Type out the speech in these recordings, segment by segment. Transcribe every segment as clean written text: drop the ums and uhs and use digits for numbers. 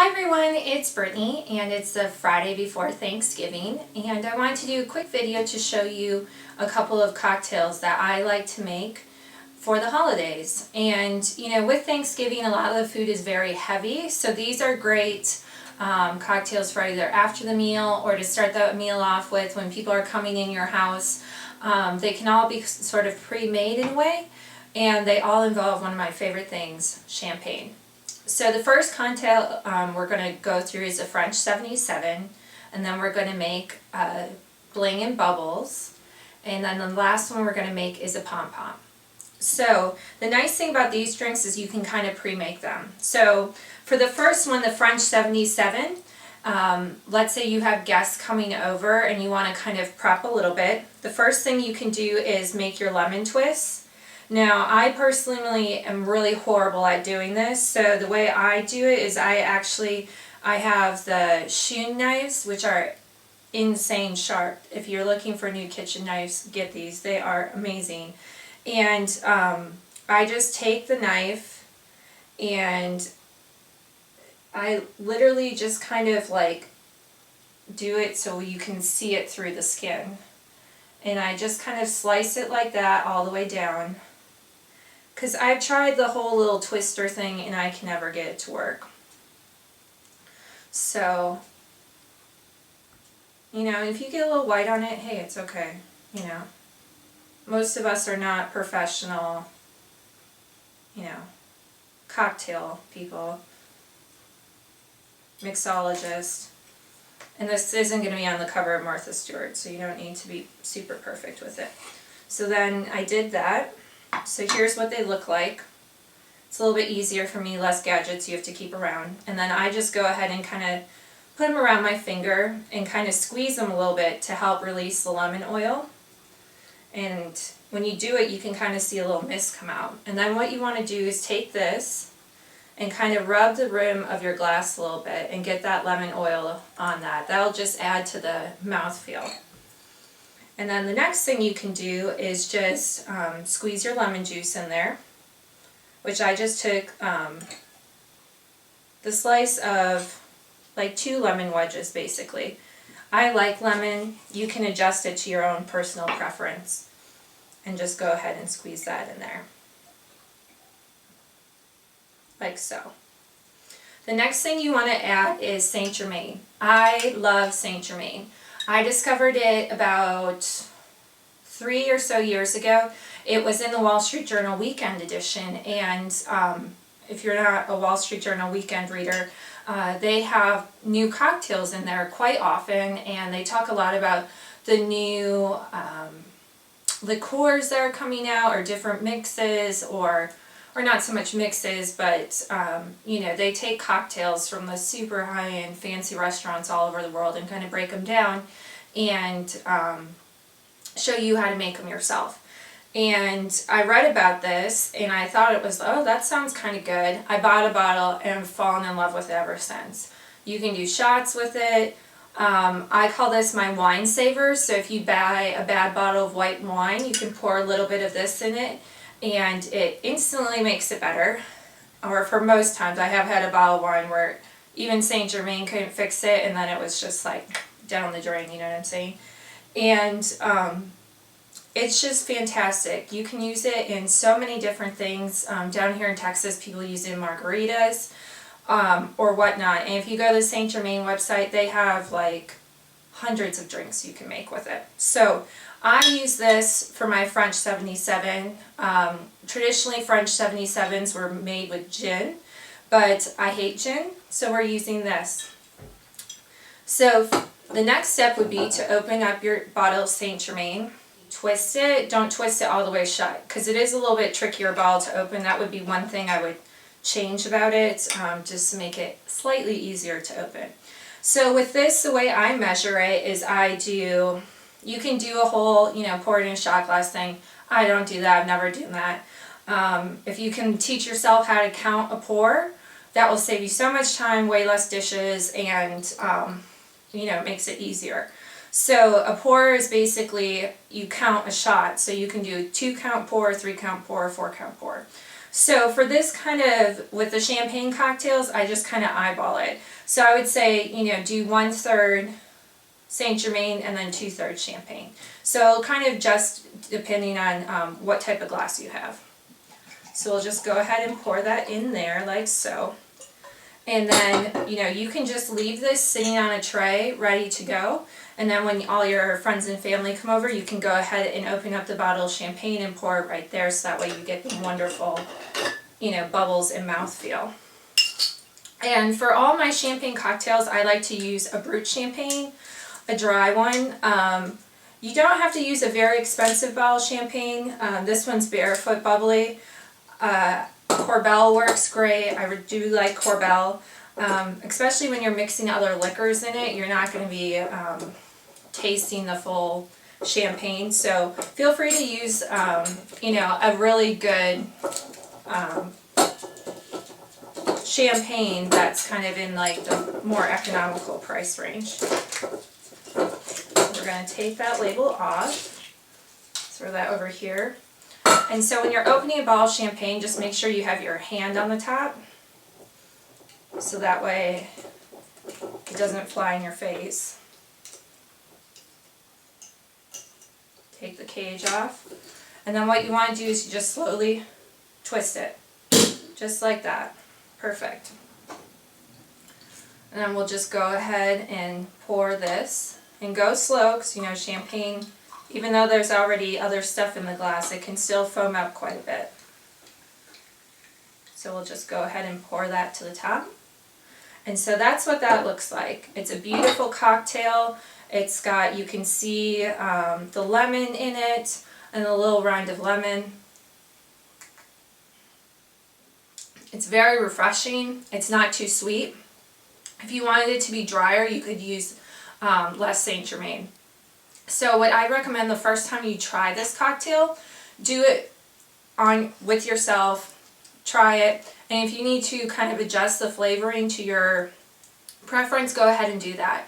Hi everyone, it's Brittany and it's the Friday before Thanksgiving, and I wanted to do a quick video to show you a couple of cocktails that I like to make for the holidays. And you know, with Thanksgiving a lot of the food is very heavy, so these are great cocktails for either after the meal or to start the meal off with when people are coming in your house. They can all be sort of pre-made in a way, and they all involve one of my favorite things, champagne. So the first cocktail we're going to go through is a French 77, and then we're going to make Bling and Bubbles, and then the last one we're going to make is a Pom Pom. So the nice thing about these drinks is you can kind of pre-make them. So for the first one, the French 77, let's say you have guests coming over and you want to kind of prep a little bit. The first thing you can do is make your lemon twists. Now, I personally am really horrible at doing this, so the way I do it is I have the Shun knives, which are insane sharp. If you're looking for new kitchen knives, get these. They are amazing. And I just take the knife and I literally just kind of like do it so you can see it through the skin. And I just kind of slice it like that all the way down. Because I've tried the whole little twister thing and I can never get it to work. So, you know, if you get a little white on it, hey, it's okay. You know, most of us are not professional, you know, cocktail people, mixologists. And this isn't going to be on the cover of Martha Stewart, so you don't need to be super perfect with it. So then I did that. So here's what they look like. It's a little bit easier for me, less gadgets you have to keep around. And then I just go ahead and kind of put them around my finger and kind of squeeze them a little bit to help release the lemon oil. And when you do it, you can kind of see a little mist come out. And then what you want to do is take this and kind of rub the rim of your glass a little bit and get that lemon oil on that. That'll just add to the mouthfeel. And then the next thing you can do is just squeeze your lemon juice in there, which I just took the slice of like 2 lemon wedges basically. I like lemon. You can adjust it to your own personal preference and just go ahead and squeeze that in there. Like so. The next thing you want to add is Saint Germain. I love Saint Germain. I discovered it about 3 or so years ago. It was in the Wall Street Journal Weekend edition, and if you're not a Wall Street Journal Weekend reader, they have new cocktails in there quite often, and they talk a lot about the new liqueurs that are coming out, or different mixes, or not so much mixes, but you know, they take cocktails from the super high-end fancy restaurants all over the world and kind of break them down and show you how to make them yourself. And I read about this and I thought it was, oh, that sounds kind of good. I bought a bottle and I've fallen in love with it ever since. You can do shots with it. I call this my wine saver. So if you buy a bad bottle of white wine, you can pour a little bit of this in it, and it instantly makes it better. Or for most times, I have had a bottle of wine where even Saint Germain couldn't fix it, and then it was just like down the drain, you know what I'm saying? And it's just fantastic. You can use it in so many different things. Down here in Texas, people use it in margaritas or whatnot. And if you go to the Saint Germain website, they have like hundreds of drinks you can make with it. So I use this for my French 77. Traditionally, French 77s were made with gin, but I hate gin, so we're using this. So the next step would be to open up your bottle of Saint Germain. Twist it. Don't twist it all the way shut, because it is a little bit trickier bottle to open. That would be one thing I would change about it, just to make it slightly easier to open. So with this, the way I measure it is you can do a whole, you know, pour it in a shot glass thing. I don't do that. I've never done that. If you can teach yourself how to count a pour, that will save you so much time, way less dishes, and, you know, it makes it easier. So a pour is basically, you count a shot. So you can do 2 count pour, 3 count pour, 4 count pour. So for this kind of, with the champagne cocktails, I just kind of eyeball it. So I would say, you know, do 1/3 Saint Germain and then 2/3 champagne. So kind of just depending on what type of glass you have. So we'll just go ahead and pour that in there like so. And then, you know, you can just leave this sitting on a tray ready to go. And then when all your friends and family come over, you can go ahead and open up the bottle of champagne and pour it right there, so that way you get the wonderful, you know, bubbles and mouthfeel. And for all my champagne cocktails, I like to use a brut champagne, a dry one. You don't have to use a very expensive bottle of champagne. This one's Barefoot Bubbly. Corbel works great. I do like Corbel, especially when you're mixing other liquors in it. You're not going to be tasting the full champagne, so feel free to use you know, a really good champagne that's kind of in like the more economical price range. We're going to take that label off, throw that over here. And so when you're opening a bottle of champagne, just make sure you have your hand on the top, so that way it doesn't fly in your face. Take the cage off. And then what you want to do is you just slowly twist it, just like that. Perfect. And then we'll just go ahead and pour this, and go slow, because you know champagne, even though there's already other stuff in the glass, it can still foam up quite a bit. So we'll just go ahead and pour that to the top. And so that's what that looks like. It's a beautiful cocktail. It's got, you can see the lemon in it, and a little rind of lemon. It's very refreshing. It's not too sweet. If you wanted it to be drier, you could use less Saint Germain. So what I recommend the first time you try this cocktail, do it with yourself, try it, and if you need to kind of adjust the flavoring to your preference, go ahead and do that.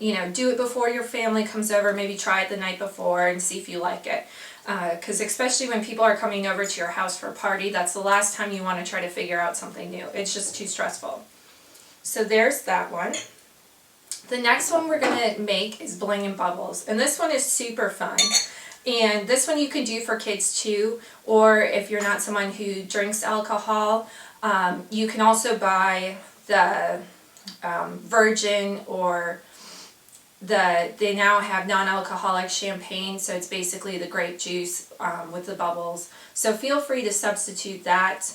You know, do it before your family comes over, maybe try it the night before and see if you like it. Because especially when people are coming over to your house for a party, that's the last time you want to try to figure out something new. It's just too stressful. So there's that one. The next one we're going to make is Bling and Bubbles, and this one is super fun. And this one you can do for kids too, or if you're not someone who drinks alcohol, you can also buy the virgin, or they now have non-alcoholic champagne, so it's basically the grape juice with the bubbles. So feel free to substitute that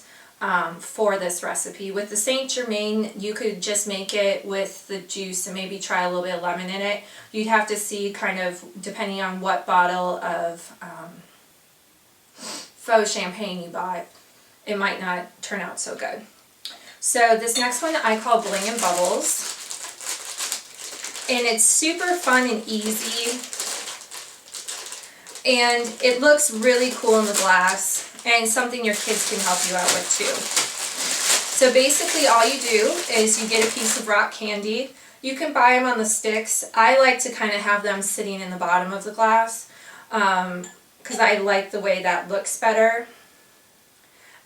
for this recipe. With the Saint Germain, you could just make it with the juice and maybe try a little bit of lemon in it. You'd have to see, kind of depending on what bottle of faux champagne you bought, it might not turn out so good. So this next one I call Bling and Bubbles, and it's super fun and easy, and it looks really cool in the glass, and something your kids can help you out with too. So basically all you do is you get a piece of rock candy. You can buy them on the sticks. I like to kind of have them sitting in the bottom of the glass because I like the way that looks better.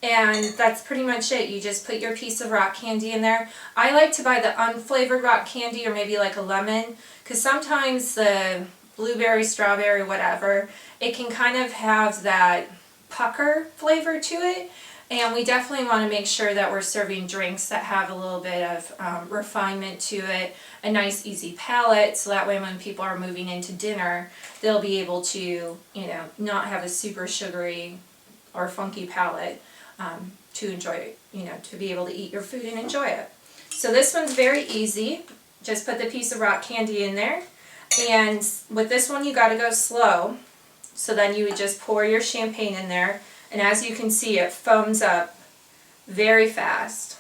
And that's pretty much it. You just put your piece of rock candy in there. I like to buy the unflavored rock candy, or maybe like a lemon, because sometimes the blueberry, strawberry, whatever, it can kind of have that pucker flavor to it, and we definitely want to make sure that we're serving drinks that have a little bit of refinement to it, a nice easy palate, so that way when people are moving into dinner, they'll be able to, you know, not have a super sugary or funky palate to enjoy it, you know, to be able to eat your food and enjoy it. So this one's very easy. Just put the piece of rock candy in there, and with this one you got to go slow. So then you would just pour your champagne in there, and as you can see, it foams up very fast.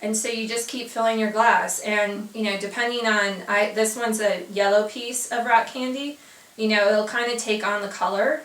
And so you just keep filling your glass, and you know, depending on, this one's a yellow piece of rock candy, you know, it'll kind of take on the color.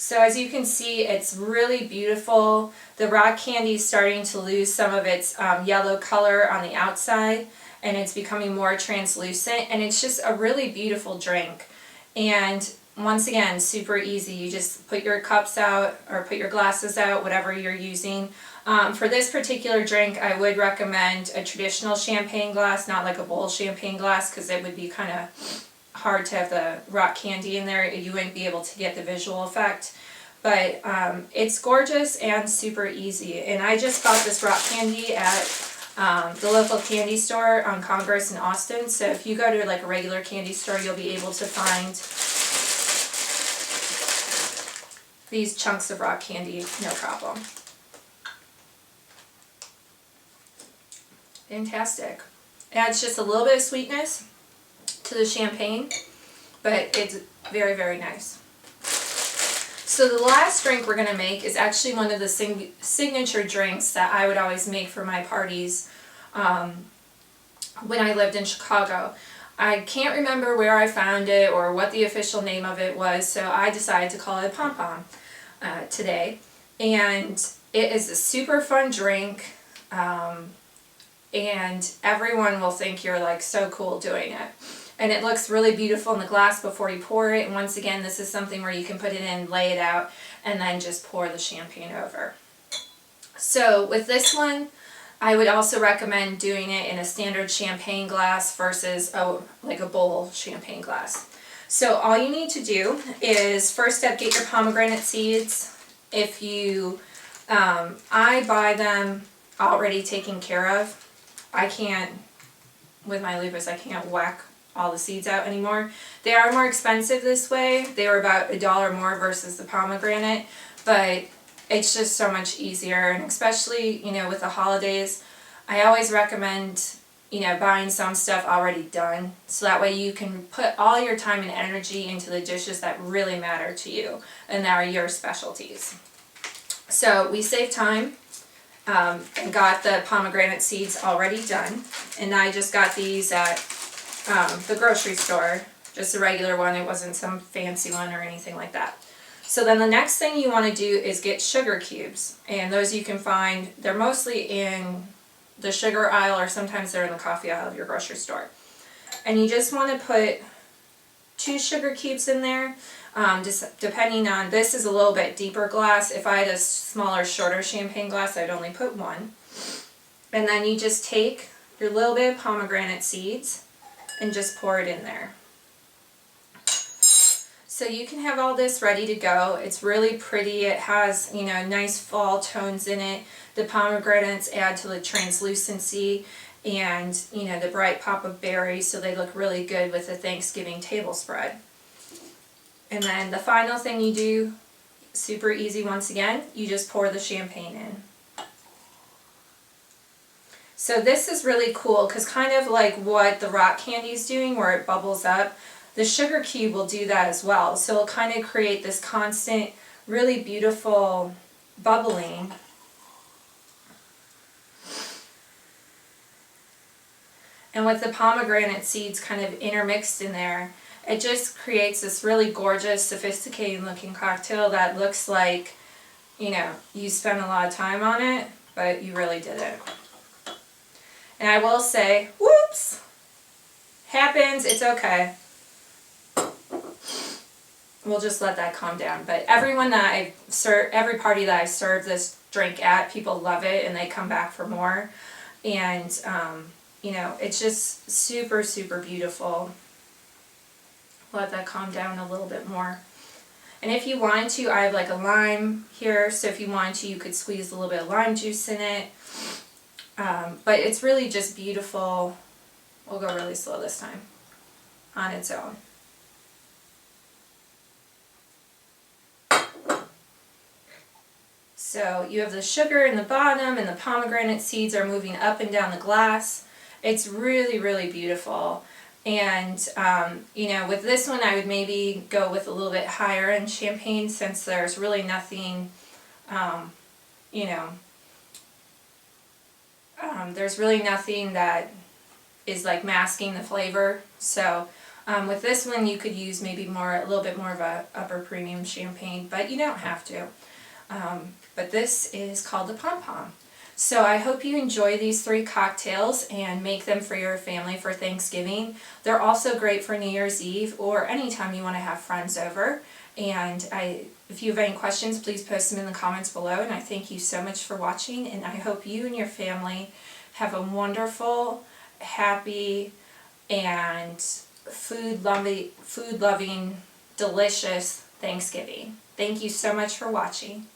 So as you can see, it's really beautiful. The rock candy is starting to lose some of its yellow color on the outside, and it's becoming more translucent, and it's just a really beautiful drink. And once again, super easy. You just put your cups out or put your glasses out, whatever you're using. For this particular drink, I would recommend a traditional champagne glass, not like a bowl champagne glass, because it would be kind of hard to have the rock candy in there. You wouldn't be able to get the visual effect. But it's gorgeous and super easy. And I just bought this rock candy at the local candy store on Congress in Austin. So if you go to like a regular candy store, you'll be able to find these chunks of rock candy, no problem. Fantastic. Adds just a little bit of sweetness to the champagne, but it's very, very nice. So the last drink we're going to make is actually one of the signature drinks that I would always make for my parties when I lived in Chicago. I can't remember where I found it or what the official name of it was, so I decided to call it Pom Pom today. And it is a super fun drink, and everyone will think you're like so cool doing it. And it looks really beautiful in the glass before you pour it. And once again, this is something where you can put it in, lay it out, and then just pour the champagne over. So with this one, I would also recommend doing it in a standard champagne glass versus like a bowl champagne glass. So all you need to do is, first step, get your pomegranate seeds. If you, I buy them already taken care of. I can't, with my lupus, I can't whack all the seeds out anymore. They are more expensive this way. They were about $1 more versus the pomegranate, but it's just so much easier. And especially, you know, with the holidays, I always recommend, you know, buying some stuff already done, so that way you can put all your time and energy into the dishes that really matter to you and that are your specialties. So we saved time and got the pomegranate seeds already done, and I just got these at the grocery store, just a regular one. It wasn't some fancy one or anything like that. So then the next thing you want to do is get sugar cubes, and those you can find, they're mostly in the sugar aisle, or sometimes they're in the coffee aisle of your grocery store. And you just want to put 2 sugar cubes in there, just depending on, this is a little bit deeper glass. If I had a smaller, shorter champagne glass, I'd only put 1. And then you just take your little bit of pomegranate seeds and just pour it in there. So you can have all this ready to go. It's really pretty. It has, you know, nice fall tones in it. The pomegranates add to the translucency and, you know, the bright pop of berries, so they look really good with the Thanksgiving table spread. And then the final thing you do, super easy once again, you just pour the champagne in. So this is really cool because, kind of like what the rock candy is doing where it bubbles up, the sugar cube will do that as well. So it'll kind of create this constant, really beautiful bubbling. And with the pomegranate seeds kind of intermixed in there, it just creates this really gorgeous, sophisticated looking cocktail that looks like, you know, you spent a lot of time on it, but you really did it. And I will say, whoops, happens, it's okay. We'll just let that calm down. But everyone that I serve, every party that I serve this drink at, people love it and they come back for more. And, you know, it's just super, super beautiful. Let that calm down a little bit more. And if you wanted to, I have like a lime here, so if you wanted to, you could squeeze a little bit of lime juice in it. But it's really just beautiful. We'll go really slow this time on its own. So you have the sugar in the bottom and the pomegranate seeds are moving up and down the glass. It's really, really beautiful. And, you know, with this one I would maybe go with a little bit higher end champagne, since there's really nothing, you know, there's really nothing that is like masking the flavor. So With this one you could use maybe a little bit more of a upper premium champagne, but you don't have to. But this is called the Pom Pom. So I hope you enjoy these 3 cocktails and make them for your family for Thanksgiving. They're also great for New Year's Eve or anytime you want to have friends over. And if you have any questions, please post them in the comments below. And I thank you so much for watching, and I hope you and your family have a wonderful, happy, and food-loving, delicious Thanksgiving. Thank you so much for watching.